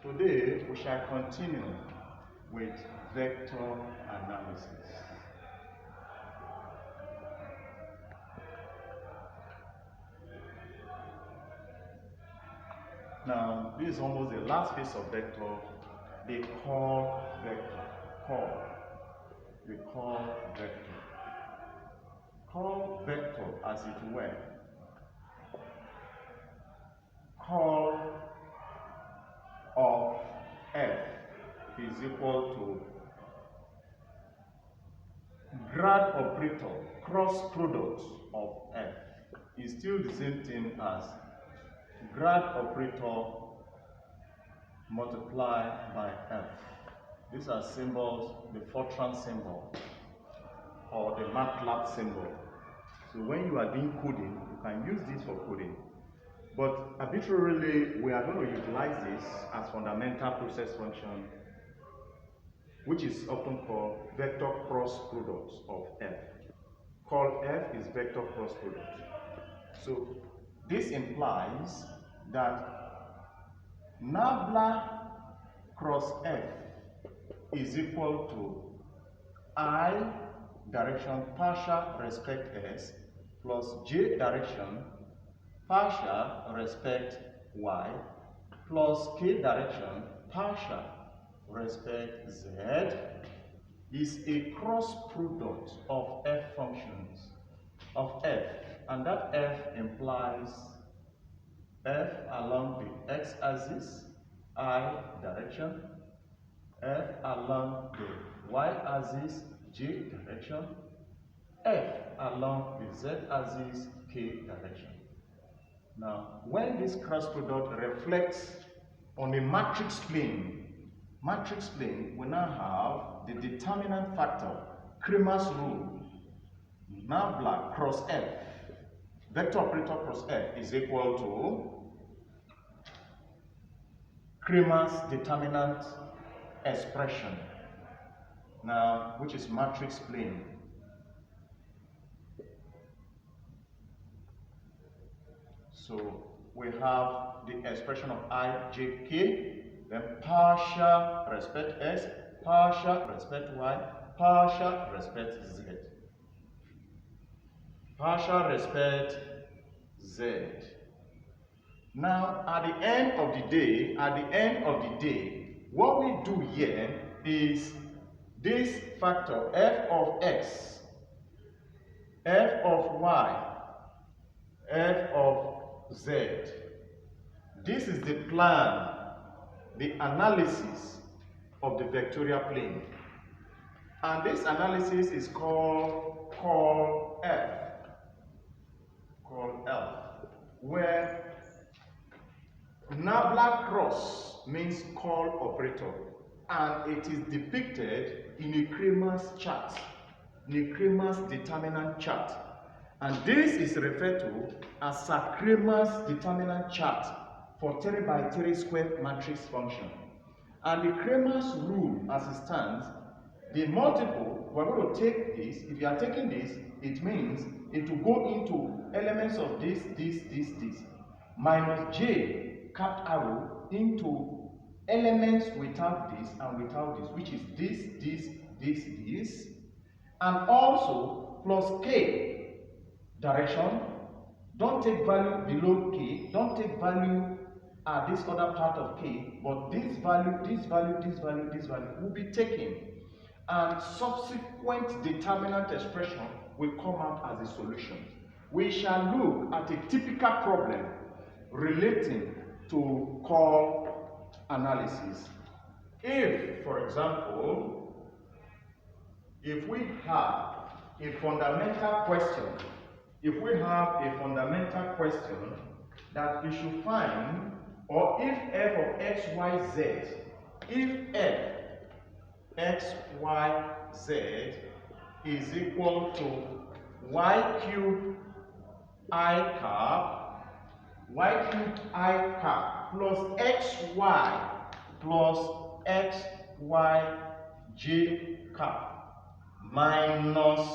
Today we shall continue with vector analysis. Now, this is almost the last piece of vector, the call vector. The call vector. Call vector, as it were. Call of f is equal to grad operator cross product of f is still the same thing as grad operator multiplied by f. These are symbols, the Fortran symbol or the MATLAB symbol. So when you are doing coding, you can use this for coding. But arbitrarily, we are going to utilize this as fundamental process function, which is often called vector cross product of f. Call f is vector cross product. So this implies that nabla cross f is equal to I direction partial respect s plus j direction partial respect y plus k direction partial respect z is a cross product of f functions of f, and that f implies f along the x-axis, I direction, f along the y-axis, j direction, f along the z-axis, k direction. Now, when this cross product reflects on a matrix plane, we now have the determinant factor, Cramer's rule, nabla cross f, vector operator cross f is equal to Cramer's determinant expression, now which is matrix plane. So we have the expression of I, J, K, then partial respect S, partial respect Y, partial respect Z. Partial respect Z. Now, at the end of the day, what we do here is this factor f of x, f of y, f of z. This is the plan, the analysis of the vectorial plane. And this analysis is called call F, where nabla cross means call operator, and it is depicted in a Cramer's chart, in a Cramer's determinant chart. And this is referred to as a Cramer's determinant chart for 3 by 3 square matrix function. And the Cramer's rule as it stands, the multiple, we're going to take this, if you are taking this, it means it will go into elements of this, minus j capped arrow into elements without this and without this, which is this, and also plus k direction. Don't take value below k, don't take value at this other part of k, but this value will be taken, and subsequent determinant expression will come out as a solution. We shall look at a typical problem relating to call analysis. If, for example, if we have a fundamental question, that we should find, or if f of x, y, z, if f x, y, z is equal to y cubed I cap plus xy plus xyj cap minus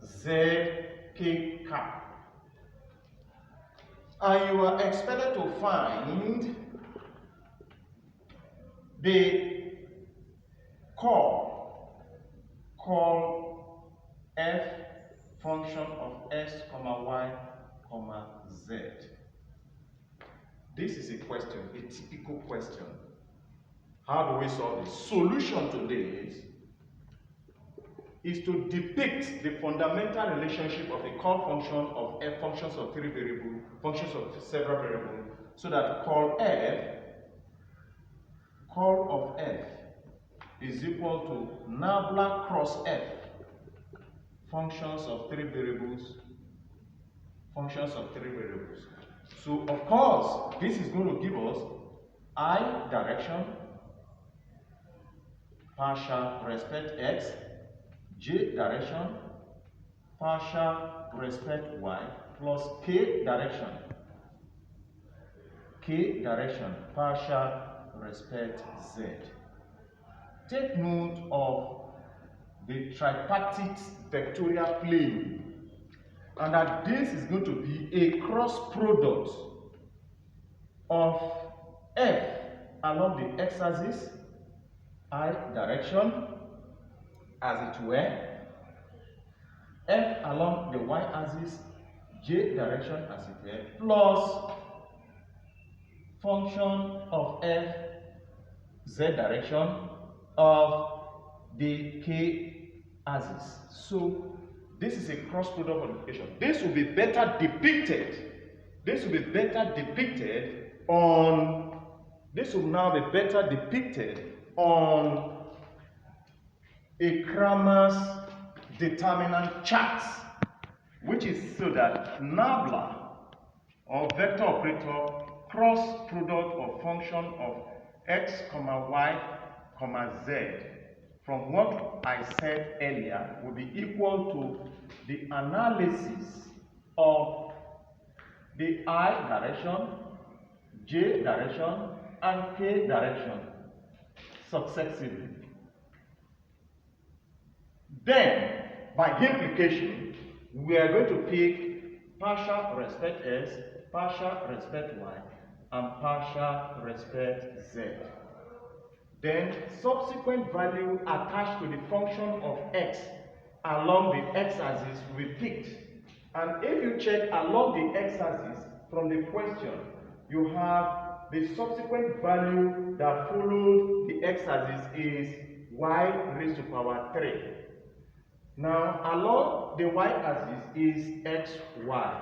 zk cap. And you are expected to find the call f function of x, y, z. This is a question, a typical question. How do we solve this? Solution to this is to depict the fundamental relationship of the call function of f functions of three variables, functions of several variables, so that call of f is equal to nabla cross f, functions of three variables, So of course, this is going to give us I direction, partial respect x, j direction, partial respect y, plus k direction, partial respect z. Take note of the tripartite vectorial plane, and that this is going to be a cross product of f along the x-axis, I direction, as it were, f along the y-axis, j direction, as it were, plus function of f, z direction, of the k-axis. So this is a cross product modification. This will be better depicted. This will now be better depicted on a Cramer's determinant chart, which is so that nabla or vector operator cross product of function of x, y, z from what I said earlier will be equal to the analysis of the I direction, j direction, and k direction successively. Then, by implication, we are going to pick partial respect s, partial respect y, and partial respect z. Then subsequent value attached to the function of x along the x-axis will be picked. And if you check along the x-axis from the question, you have the subsequent value that followed the x-axis is y raised to power 3. Now along the y-axis is xy.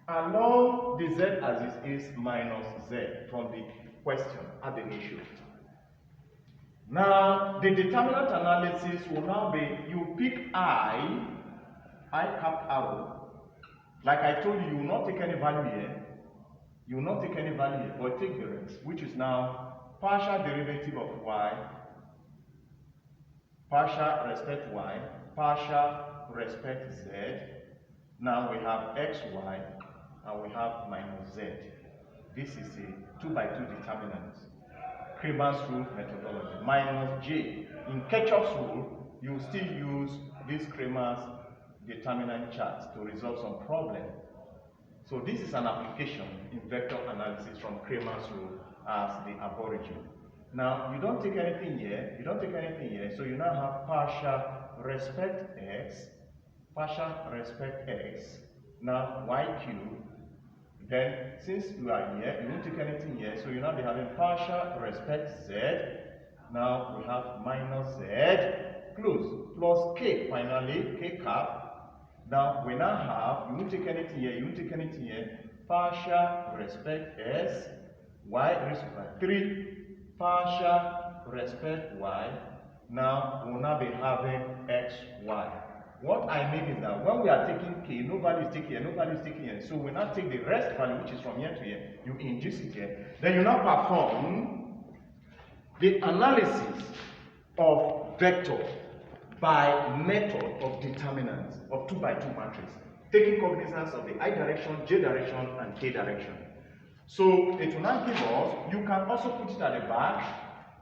Along the z-axis is minus z from the question at the issue. Now, the determinant analysis will now be, you pick I cap arrow. Like I told you, you will not take any value here. But take the rest, which is now partial derivative of y, partial respect y, partial respect z. Now we have xy, and we have minus z. This is a 2x2 determinant. Cramer's rule methodology, minus j. In Kirchhoff's rule, you still use this Cramer's determinant chart to resolve some problem. So this is an application in vector analysis from Cramer's rule as the aborigine. Now, you don't take anything here, so you now have partial respect x, now y cubed. Then, since you are here, you won't take anything here, so you now be having partial respect z. Now we have minus z, close, plus k, finally, k cap. Now we now have, you won't take anything here, partial respect s, y raised to power 3, partial respect y. Now we will now be having xy. What I mean is that when we are taking k, no value is taken here, So we now take the rest value, which is from here to here, you induce it here. Then you now perform the analysis of vector by method of determinants of 2x2 matrix, taking cognizance of the I direction, j direction, and k direction. So it will now give us, you can also put it at the back.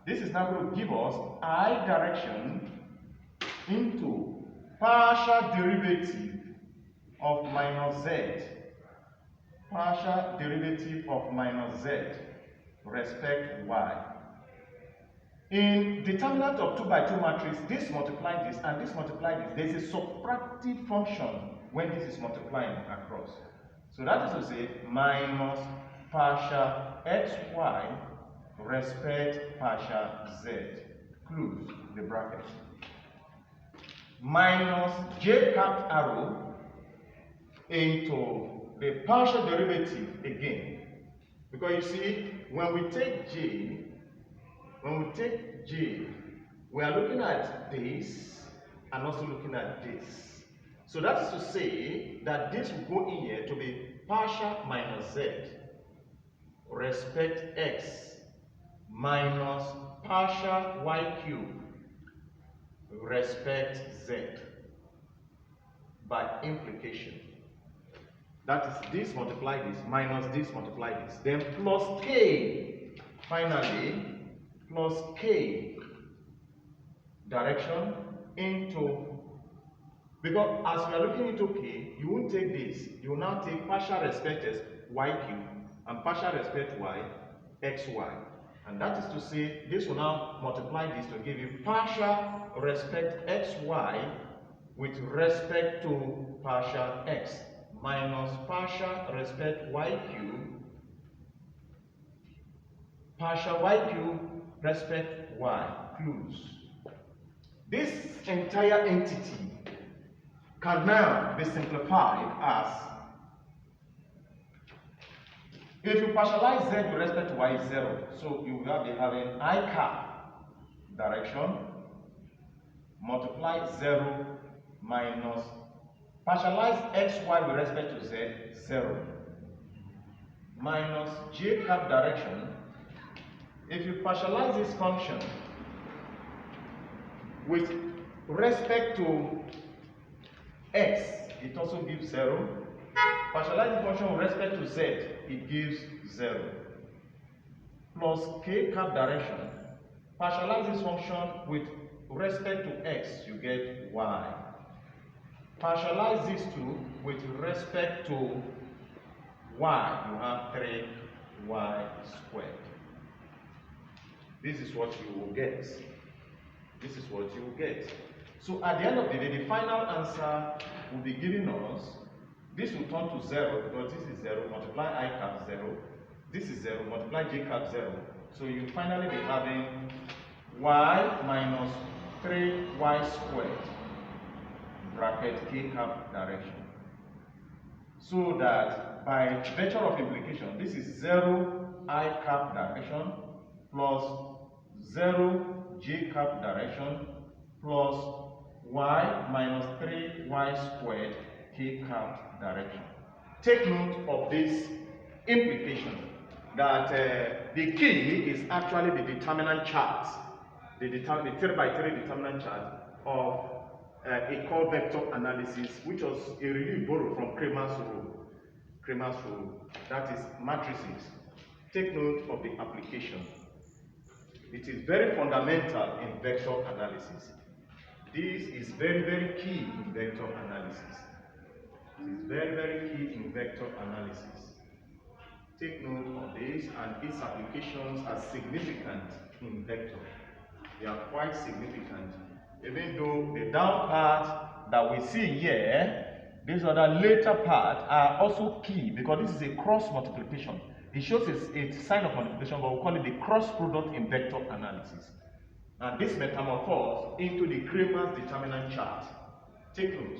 This is now going to give us I direction into partial derivative of minus z, respect y, In determinant of 2 by 2 matrix, this multiply this and this multiply this. There's a subtractive function when this is multiplying across. So that is to say, minus partial xy respect partial z, close the bracket, minus j capped arrow into the partial derivative again. Because you see, when we take j, we are looking at this and also looking at this. So that is to say that this will go in here to be partial minus z respect x minus partial y cube respect z by implication. That is this multiply this minus this multiply this, then plus k, finally plus k direction into, because as we are looking into k, you won't take this, you will now take partial respect as y cube and partial respect y xy, and that is to say this will now multiply this to give you partial respect xy with respect to partial x minus partial respect y cube partial y cube respect y, close. This entire entity can now be simplified as, if you partialize z with respect to y is 0, so you will be having I cap direction multiply 0 minus partialize xy with respect to z, 0, minus j cap direction. If you partialize this function with respect to x, it also gives 0. Partialize the function with respect to z, it gives 0. Plus k cap direction. Partialize this function with respect to x, you get y. Partialize these two with respect to y, you have 3y squared. This is what you will get. This is what you will get. So at the end of the day, the final answer will be giving us, this will turn to 0 because this is 0, multiply I cap 0, this is 0, multiply j cap 0. So you finally be having y minus 3y squared bracket k cap direction. So that by virtue of implication, this is 0 I cap direction plus 0 j cap direction plus y minus 3y squared k cap direction. Take note of this implication that the key is actually the determinant chart, the 3 by 3 determinant chart of a core vector analysis, which was a really borrowed from Cramer's rule. Cramer's rule, that is matrices. Take note of the application. It is very fundamental in vector analysis. This is very, very key in vector analysis. It is very, very key in vector analysis. Take note of this, and its applications are significant in vector. They are quite significant. Even though the down part that we see here, these other later parts are also key because this is a cross multiplication. It shows a sign of multiplication, but we call it the cross product in vector analysis. And this metamorphoses into the Cramer's determinant chart. Take note.